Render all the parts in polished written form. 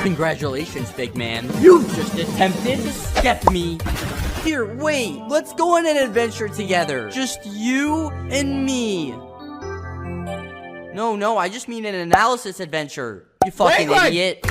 Congratulations, big man. You've just attempted to step me. Here, wait. Let's go on an adventure together. Just you and me. No, I just mean an analysis adventure. You fucking idiot.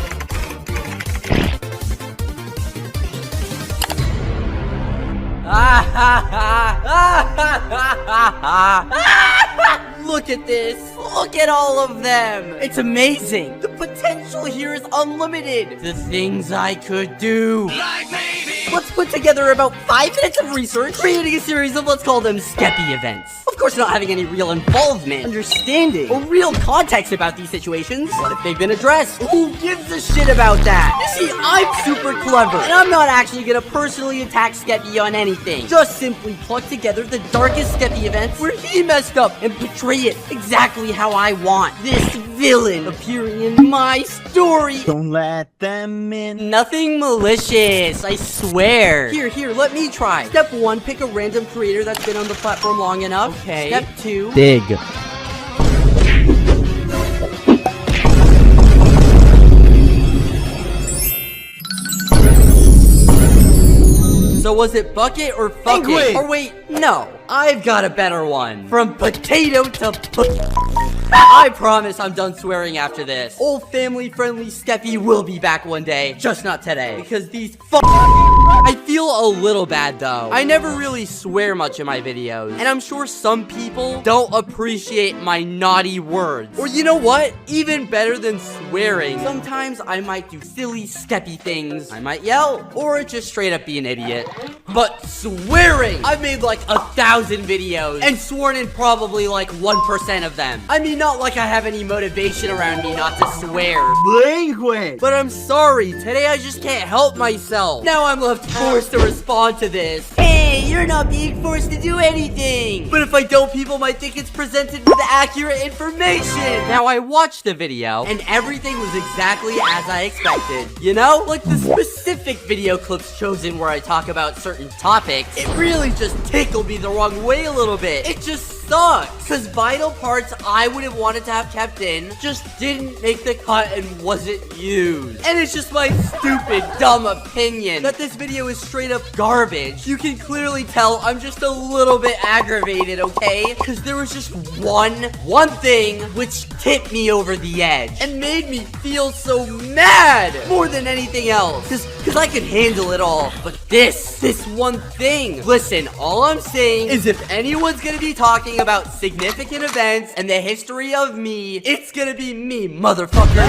Look at this. Look at all of them. It's amazing. The potential here is unlimited. The things I could do. Like maybe. Let's put together about 5 minutes of research, creating a series of, let's call them, Skeppy events. Of course, not having any real involvement, understanding, or real context about these situations. What if they've been addressed? Who gives a shit about that? You see, I'm super clever, and I'm not actually gonna personally attack Skeppy on anything. Just simply pluck together the darkest Skeppy events where he messed up and portray it exactly how I want. This villain appearing in my story. Don't let them in. Nothing malicious, I swear. Here, let me try. Step 1, pick a random creator that's been on the platform long enough. Okay. Step 2, dig. So was it bucket or fuck it? Or wait, no. I've got a better one. From potato to I promise I'm done swearing after this. Old family-friendly Skeppy will be back one day. Just not today. Because these I feel a little bad though. I never really swear much in my videos. And I'm sure some people don't appreciate my naughty words. Or you know what? Even better than swearing. Sometimes I might do silly Skeppy things. I might yell. Or just straight up be an idiot. But swearing! I've made like 1,000 videos. And sworn in probably like 1% of them. I mean, not like I have any motivation around me not to swear. Language! But I'm sorry, today I just can't help myself. Now I'm left forced to respond to this. Hey, you're not being forced to do anything. But if I don't, people might think it's presented with accurate information. Now I watched the video, and everything was exactly as I expected. You know, like the specific video clips chosen where I talk about certain topics, it really just tickled me the wrong way a little bit. It just sucks. Because vital parts I would have wanted to have kept in just didn't make the cut and wasn't used. And it's just my stupid, dumb opinion that this video is straight up garbage. You can clearly tell I'm just a little bit aggravated, okay? Because there was just one thing which tipped me over the edge and made me feel so mad more than anything else. Because I could handle it all. But this one thing. Listen, all I'm saying is if anyone's gonna be talking about significant events and the history of me, it's gonna be me, motherfucker.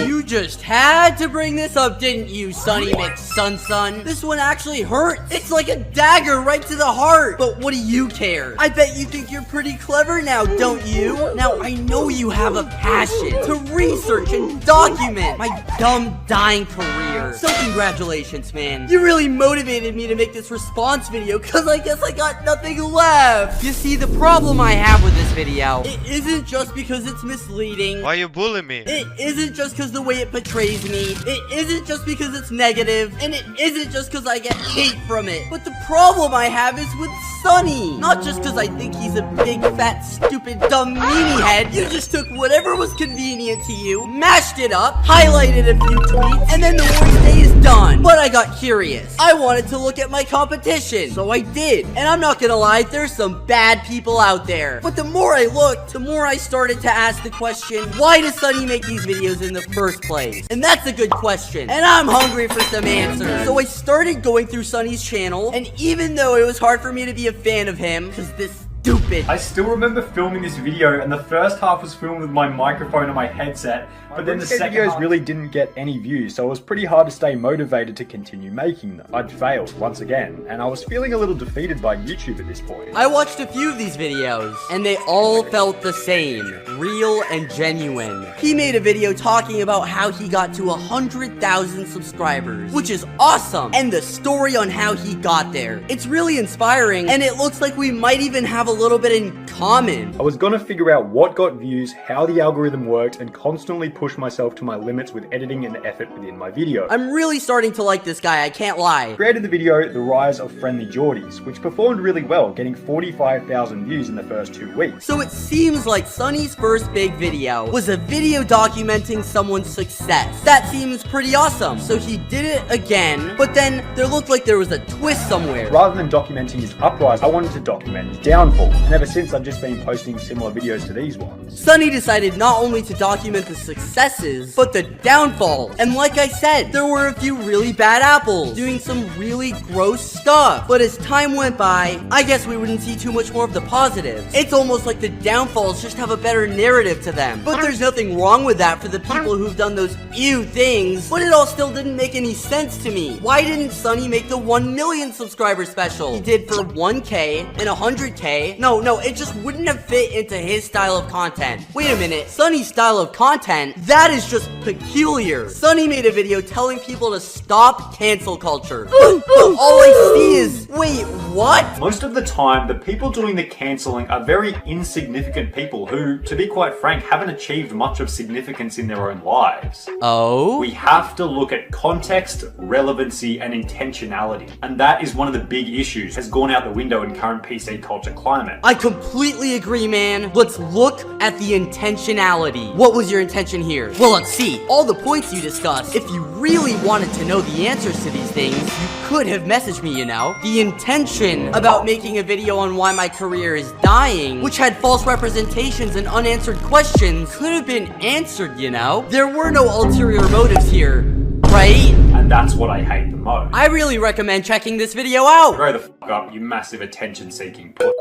You just had to bring this up, didn't you, Sunny McSun? This one actually hurts. It's like a dagger right to the heart. But what do you care? I bet you think you're pretty clever now, don't you? Now, I know you have a passion to research and document my dumb, dying career. So congratulations, man. You really motivated me to make this response video, because I guess I got nothing left. You see, the problem I have with this video, it isn't just because it's misleading. Why you bullying me? It isn't just because the way it portrays me. It isn't just because it's negative. And it isn't just because I get hate from it. But the problem I have is with Sunny. Not just because I think he's a big, fat, stupid, dumb meanie head. You just took whatever was convenient to you, mashed it up, highlighted a few tweets, and then the worst day is done. But I got curious. I wanted to look at my competition. So I did. And I'm not gonna lie, there's some bad people out there. But the more I looked, the more I started to ask the question, why does Sunny make these videos in the first place? And that's a good question. And I'm hungry for some answers. So I started going through Sunny's channel, and even though it was hard for me to be a fan of him, because this stupid. I still remember filming this video, and the first half was filmed with my microphone and my headset, but then the second videos really didn't get any views, so it was pretty hard to stay motivated to continue making them. I'd failed once again, and I was feeling a little defeated by YouTube at this point. I watched a few of these videos, and they all felt the same. Real and genuine. He made a video talking about how he got to 100,000 subscribers, which is awesome, and the story on how he got there. It's really inspiring, and it looks like we might even have a little little bit in common. I was gonna figure out what got views, how the algorithm worked, and constantly push myself to my limits with editing and effort within my video. I'm really starting to like this guy, I can't lie. Created the video, The Rise of Friendly Geordies, which performed really well, getting 45,000 views in the first 2 weeks. So it seems like Sunny's first big video was a video documenting someone's success. That seems pretty awesome. So he did it again, but then there looked like there was a twist somewhere. Rather than documenting his uprise, I wanted to document his downfall. And ever since, I've just been posting similar videos to these ones. Sunny decided not only to document the successes, but the downfalls. And like I said, there were a few really bad apples doing some really gross stuff. But as time went by, I guess we wouldn't see too much more of the positives. It's almost like the downfalls just have a better narrative to them. But there's nothing wrong with that for the people who've done those few things. But it all still didn't make any sense to me. Why didn't Sunny make the 1 million subscriber special? He did for 1K and 100K. No, it just wouldn't have fit into his style of content. Wait a minute, Sunny's style of content? That is just peculiar. Sunny made a video telling people to stop cancel culture. All I see is, wait, what? Most of the time, the people doing the cancelling are very insignificant people who, to be quite frank, haven't achieved much of significance in their own lives. Oh? We have to look at context, relevancy, and intentionality. And that is one of the big issues has gone out the window in current PC culture climate. I completely agree, man. Let's look at the intentionality. What was your intention here? Well, let's see. All the points you discussed. If you really wanted to know the answers to these things, you could have messaged me, you know? The intention about making a video on why my career is dying, which had false representations and unanswered questions, could have been answered, you know? There were no ulterior motives here, right? And that's what I hate the most. I really recommend checking this video out. Grow the f*** up, you massive attention-seeking p***.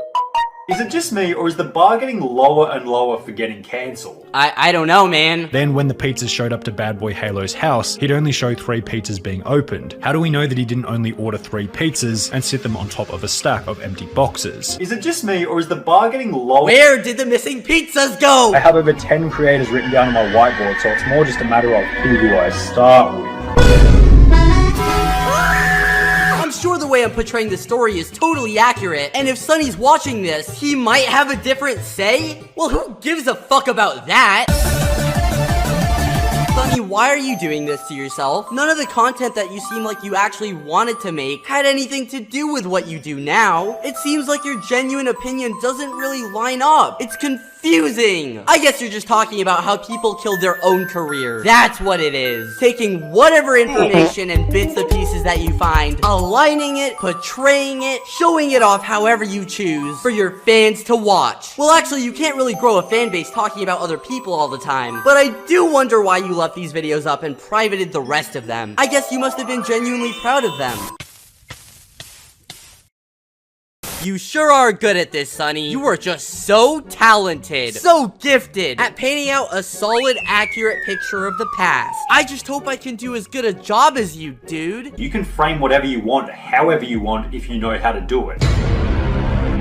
Is it just me, or is the bar getting lower and lower for getting cancelled? I don't know, man. Then when the pizzas showed up to Bad Boy Halo's house, he'd only show 3 pizzas being opened. How do we know that he didn't only order 3 pizzas and sit them on top of a stack of empty boxes? Is it just me, or is the bar getting lower? Where did the missing pizzas go? I have over 10 creators written down on my whiteboard, so it's more just a matter of who do I start with. I'm sure the way I'm portraying the story is totally accurate, and if Sunny's watching this, he might have a different say? Well, who gives a fuck about that? Sunny, why are you doing this to yourself? None of the content that you seem like you actually wanted to make had anything to do with what you do now. It seems like your genuine opinion doesn't really line up. It's confusing. I guess you're just talking about how people kill their own career. That's what it is. Taking whatever information and bits and pieces that you find, aligning it, portraying it, showing it off however you choose for your fans to watch. Well, actually, you can't really grow a fan base talking about other people all the time, but I do wonder why you left these videos up and privated the rest of them. I guess you must have been genuinely proud of them. You sure are good at this, Sunny. You are just so talented, so gifted at painting out a solid, accurate picture of the past. I just hope I can do as good a job as you, dude. You can frame whatever you want, however you want, if you know how to do it.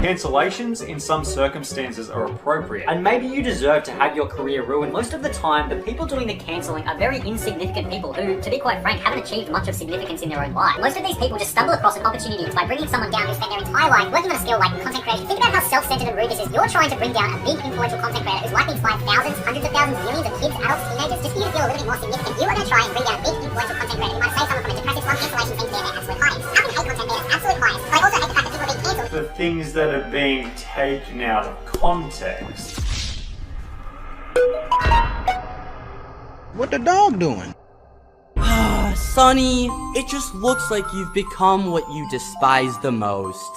Cancellations in some circumstances are appropriate. And maybe you deserve to have your career ruined. Most of the time, the people doing the cancelling are very insignificant people who, to be quite frank, haven't achieved much of significance in their own life. Most of these people just stumble across an opportunity by bringing someone down who spent their entire life working on a skill like content creation. Think about how self-centered and rude this is. You're trying to bring down a big influential content creator who's likely inspired thousands, hundreds of thousands, millions of kids, adults, teenagers, just for you to feel a little bit more significant. You are going to try and bring down a big influential content creator who might save someone from a depressive slump. Cancellation seems to be their absolute highest. How can hate content be their absolute highest? But I also hate the fact that people are being cancelled. The things that are being taken out of context. What the dog doing? Sunny, it just looks like you've become what you despise the most.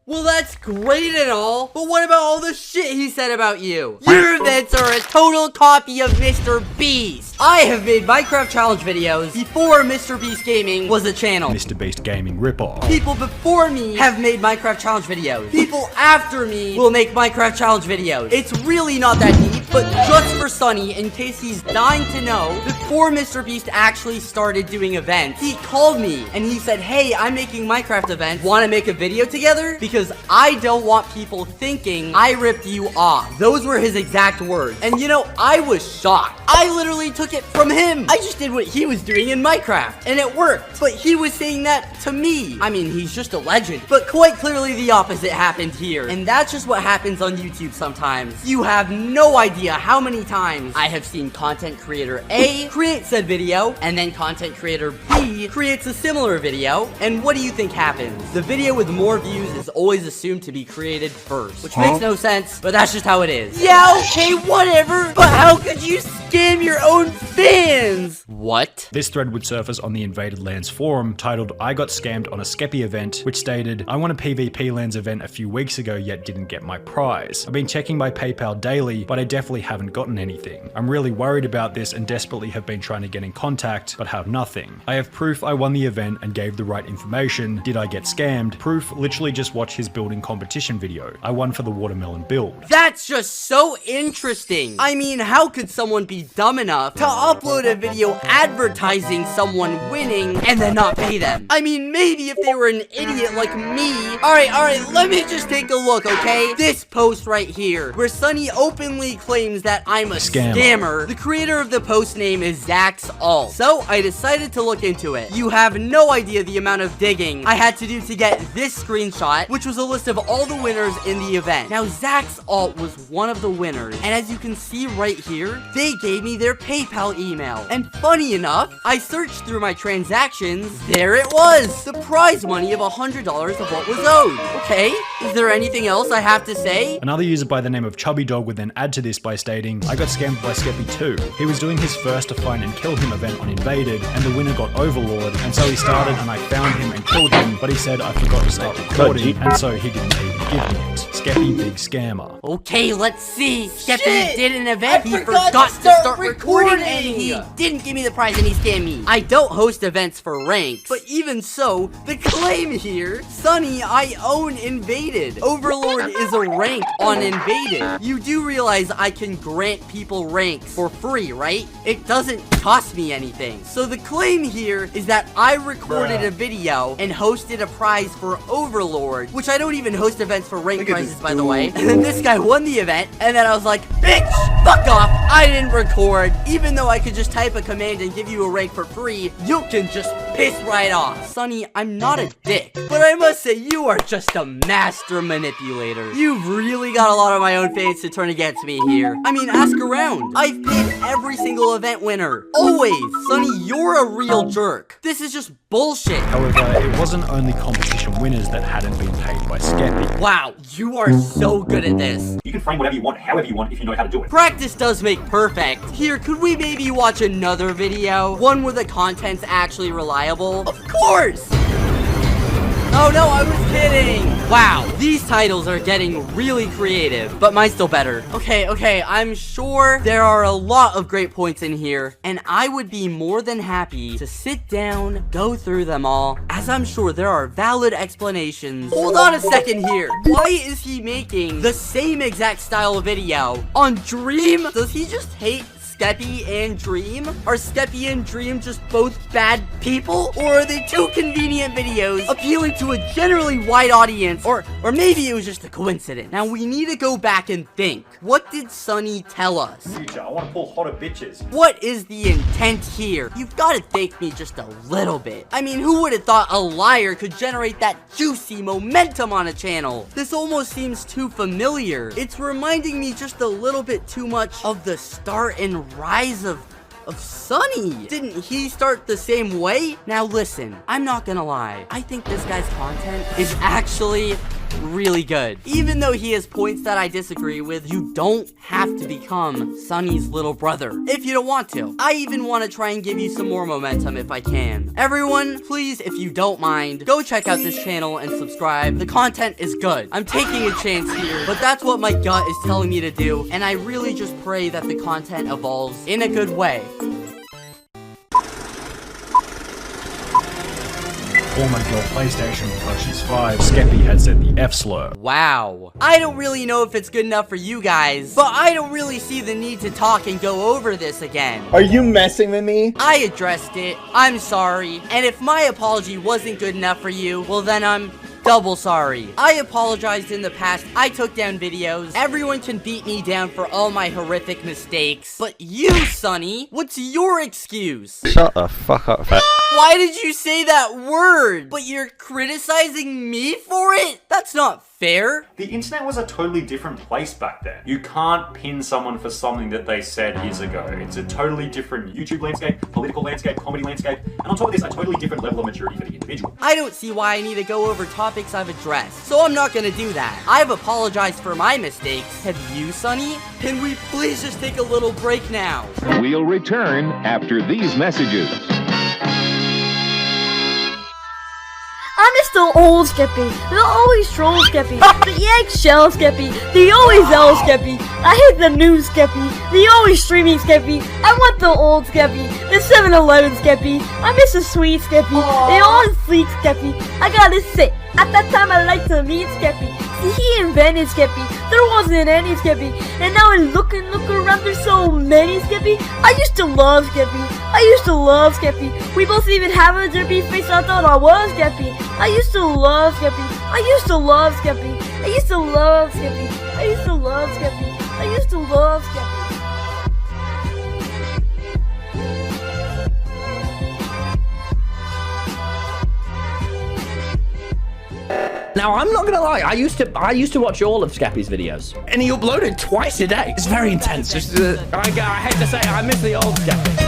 Well, that's great and all, but what about all the shit he said about you? Your events are a total copy of Mr. Beast. I have made Minecraft challenge videos before Mr. Beast Gaming was a channel. Mr. Beast Gaming ripoff. People before me have made Minecraft challenge videos. People after me will make Minecraft challenge videos. It's really not that deep, but just for Sunny, in case he's dying to know, before Mr. Beast actually started doing events, he called me and he said, hey, I'm making Minecraft events. Want to make a video together? Because I don't want people thinking I ripped you off. Those were his exact words. And you know, I was shocked. I literally took it from him. I just did what he was doing in Minecraft, and it worked. But he was saying that to me. I mean, he's just a legend. But quite clearly the opposite happened here. And that's just what happens on YouTube sometimes. You have no idea how many times I have seen content creator A create said video, and then content creator B creates a similar video, and what do you think happens? The video with more views is always assumed to be created first, which makes no sense, but that's just how it is. Yeah, okay, whatever, but how could you scam your own fans? What? This thread would surface on the Invaded Lands forum titled "I got scammed on a Skeppy event," which stated, "I won a PvP Lands event a few weeks ago yet didn't get my prize. I've been checking my PayPal daily, but I definitely haven't gotten anything. I'm really worried about this and desperately have been trying to get in contact, but have nothing. I have proof I won the event and gave the right information. Did I get scammed? Proof, literally just watch his building competition video. I won for the watermelon build." That's just so interesting. I mean, how could someone be dumb enough to upload a video advertising someone winning and then not pay them? I mean, maybe if they were an idiot like me. Alright, let me just take a look, okay? This post right here, where Sunny openly claims that I'm a scammer. The creator of the post name is Zach's Alt. So I decided to look into it. You have no idea the amount of digging I had to do to get this screenshot, which was a list of all the winners in the event. Now, Zach's Alt was one of the winners, and as you can see right here, they gave me their PayPal email. And funny enough, I searched through my transactions. There it was! The prize money of $100 of what was owed. Okay, is there anything else I have to say? Another user by the name of Chubby Dog would then add to this by stating, "I got scammed by SunnyV2. He was doing his first to find and kill him event on Invaded, and the winner got Overlord, and so he started and I found him and killed him, but he said I forgot to start recording, and so he didn't even give me it. Skeppy big scammer." Okay, let's see. Skeppy did an event, he forgot to start recording, and he didn't give me the prize, and he scammed me. I don't host events for ranks, but even so, the claim here, Sunny, I own Invaded. Overlord is a rank on Invaded. You do realize I can grant people ranks for free, right? It doesn't cost me anything. So the claim here is that I recorded a video and hosted a prize for Overlord, which I don't even host events for rank prizes, by the way. And then this guy won the event, and then I was like, bitch, fuck off, I didn't record. Even though I could just type a command and give you a rank for free, you can just piss right off. Sunny, I'm not a dick, but I must say you are just a master manipulator. You've really got a lot of my own fans to turn against me here. I mean, ask around. I've paid every single event winner. Always. Sunny, you're a real jerk. This is just bullshit. However, it wasn't only competition winners that hadn't been paid by Skeppy. Wow, you are so good at this. You can frame whatever you want, however you want, if you know how to do it. Practice does make perfect. Here, could we maybe watch another video? One where the content's actually reliable? Of course! Oh no, I was kidding! Wow, these titles are getting really creative, but mine's still better. Okay, I'm sure there are a lot of great points in here, and I would be more than happy to sit down, go through them all, as I'm sure there are valid explanations. Hold on a second here. Why is he making the same exact style video on Dream? Does he just hate Skeppy and Dream? Are Skeppy and Dream just both bad people? Or are they two convenient videos appealing to a generally wide audience? Or maybe it was just a coincidence. Now we need to go back and think. What did Sunny tell us? Future, I want to pull hotter bitches. What is the intent here? You've got to thank me just a little bit. I mean, who would have thought a liar could generate that juicy momentum on a channel? This almost seems too familiar. It's reminding me just a little bit too much of the start and rise of Sunny. Didn't he start the same way? Now listen, I'm not gonna lie. I think this guy's content is actually really good. Even though he has points that I disagree with, you don't have to become Sunny's little brother if you don't want to. I even want to try and give you some more momentum if I can. Everyone, please, if you don't mind, go check out this channel and subscribe. The content is good. I'm taking a chance here, but that's what my gut is telling me to do, and I really just pray that the content evolves in a good way. Former girl PlayStation because she's 5, Skeppy had said the F slur. Wow. I don't really know if it's good enough for you guys, but I don't really see the need to talk and go over this again. Are you messing with me? I addressed it. I'm sorry. And if my apology wasn't good enough for you, well then double sorry. I apologized in the past. I took down videos. Everyone can beat me down for all my horrific mistakes. But you, Sunny, what's your excuse? Shut the fuck up, fat. Why did you say that word? But you're criticizing me for it? That's not fair. The internet was a totally different place back then. You can't pin someone for something that they said years ago. It's a totally different YouTube landscape, political landscape, comedy landscape, and on top of this, a totally different level of maturity for the individual. I don't see why I need to go over topics I've addressed, so I'm not gonna do that. I've apologized for my mistakes. Have you, Sunny? Can we please just take a little break now? We'll return after these messages. I miss the old Skeppy, the always troll Skeppy, the eggshell Skeppy, the always L Skeppy. I hate the new Skeppy, the always streaming Skeppy. I want the old Skeppy, the 7-Eleven Skeppy. I miss the sweet Skeppy, the always sleek Skeppy. I gotta say, at that time I liked to meet Skeppy. See, he invented Skeppy. There wasn't any Skeppy, and now I look around, there's so many Skeppy. I used to love Skeppy. I used to love Skeppy. We both even have a derpy face. I thought I was Skeppy. I used to love Skeppy. I used to love Skeppy. I used to love Skeppy. I used to love Skeppy. I used to love Skeppy. Now, I'm not gonna lie, I used to watch all of Skeppy's videos, and he uploaded twice a day. It's very intense. Just, I hate to say it, I miss the old Skeppy.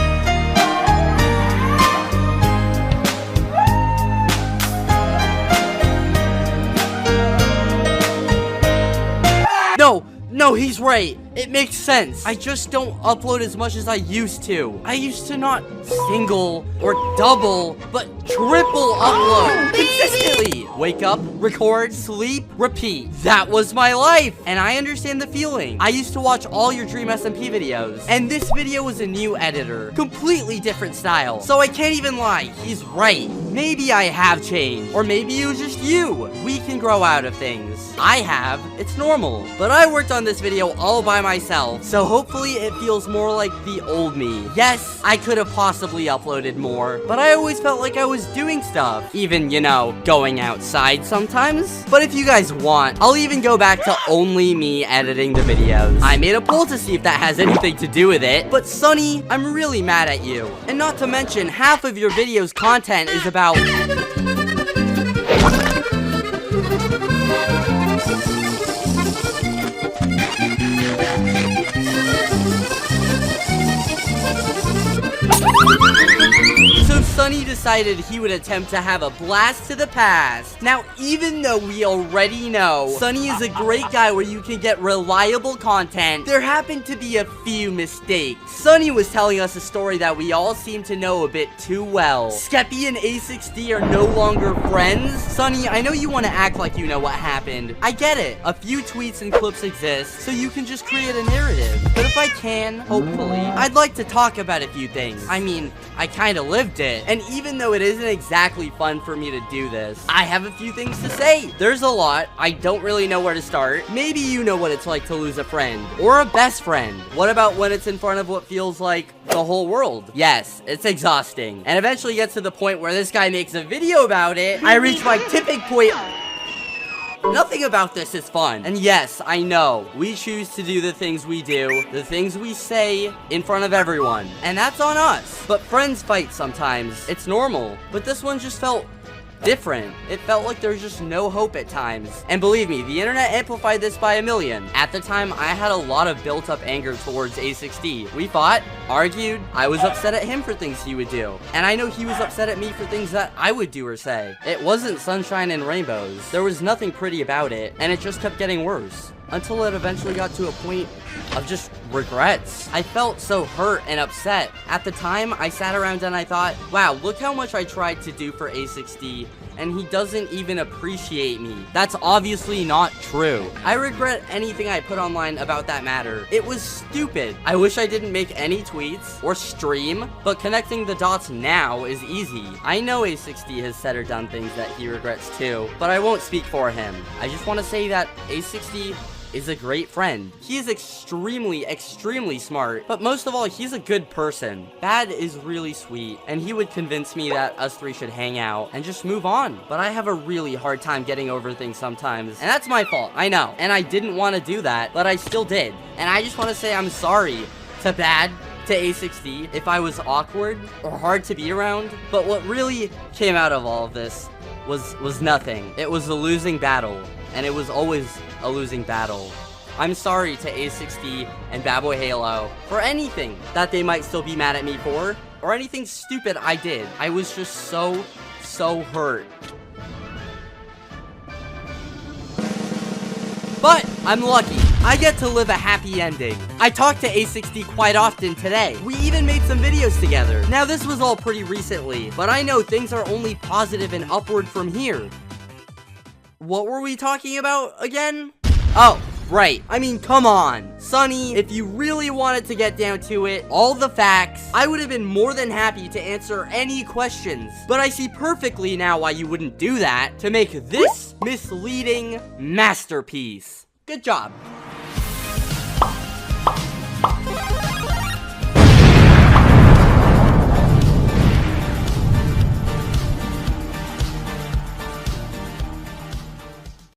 No, he's right. It makes sense. I just don't upload as much as I used to. I used to not single or double, but triple upload consistently. Wake up, record, sleep, repeat. That was my life, and I understand the feeling. I used to watch all your Dream SMP videos, and this video was a new editor. Completely different style. So I can't even lie, he's right. Maybe I have changed, or maybe it was just you. We can grow out of things. I have, it's normal. But I worked on this video all by myself, so hopefully it feels more like the old me. Yes, I could have possibly uploaded more, but I always felt like I was doing stuff. Even, you know, going outside sometimes. But if you guys want, I'll even go back to only me editing the videos. I made a poll to see if that has anything to do with it, but Sunny, I'm really mad at you. And not to mention, half of your videos' content is about... So Sunny decided he would attempt to have a blast to the past. Now, even though we already know Sunny is a great guy where you can get reliable content, there happened to be a few mistakes. Sunny was telling us a story that we all seem to know a bit too well. Skeppy and A6D are no longer friends. Sunny, I know you want to act like you know what happened. I get it. A few tweets and clips exist, so you can just create a narrative. But if I can, hopefully, I'd like to talk about a few things. I mean, I kinda lived it, and even though it isn't exactly fun for me to do this, I have a few things to say. There's a lot, I don't really know where to start. Maybe you know what it's like to lose a friend, or a best friend. What about when it's in front of what feels like the whole world? Yes, it's exhausting, and eventually gets to the point where this guy makes a video about it. I reach my tipping point. Nothing about this is fun. And yes, I know, we choose to do the things we do, the things we say in front of everyone. And that's on us. But friends fight sometimes. It's normal. But this one just felt different. It felt like there was just no hope at times. And believe me, the internet amplified this by a million. At the time, I had a lot of built-up anger towards A6D. We fought, argued, I was upset at him for things he would do. And I know he was upset at me for things that I would do or say. It wasn't sunshine and rainbows. There was nothing pretty about it, and it just kept getting worse. Until it eventually got to a point of just regrets. I felt so hurt and upset. At the time, I sat around and I thought, wow, look how much I tried to do for A6D, and he doesn't even appreciate me. That's obviously not true. I regret anything I put online about that matter. It was stupid. I wish I didn't make any tweets or stream, but connecting the dots now is easy. I know A6D has said or done things that he regrets too, but I won't speak for him. I just want to say that A6D is a great friend. He is extremely smart, but most of all, he's a good person. Bad is really sweet, and he would convince me that us three should hang out and just move on. But I have a really hard time getting over things sometimes, and that's my fault, I know. And I didn't want to do that, but I still did. And I just want to say I'm sorry to Bad, to A6D, if I was awkward or hard to be around. But what really came out of all of this was nothing. It was a losing battle, and it was always a losing battle. I'm sorry to A6D and Bad Boy Halo for anything that they might still be mad at me for, or anything stupid I did. I was just so hurt. But I'm lucky. I get to live a happy ending. I talked to A6D quite often today. We even made some videos together. Now this was all pretty recently, but I know things are only positive and upward from here. What were we talking about again? Oh, right. I mean, come on. Sunny, if you really wanted to get down to it, all the facts, I would have been more than happy to answer any questions. But I see perfectly now why you wouldn't do that to make this misleading masterpiece. Good job.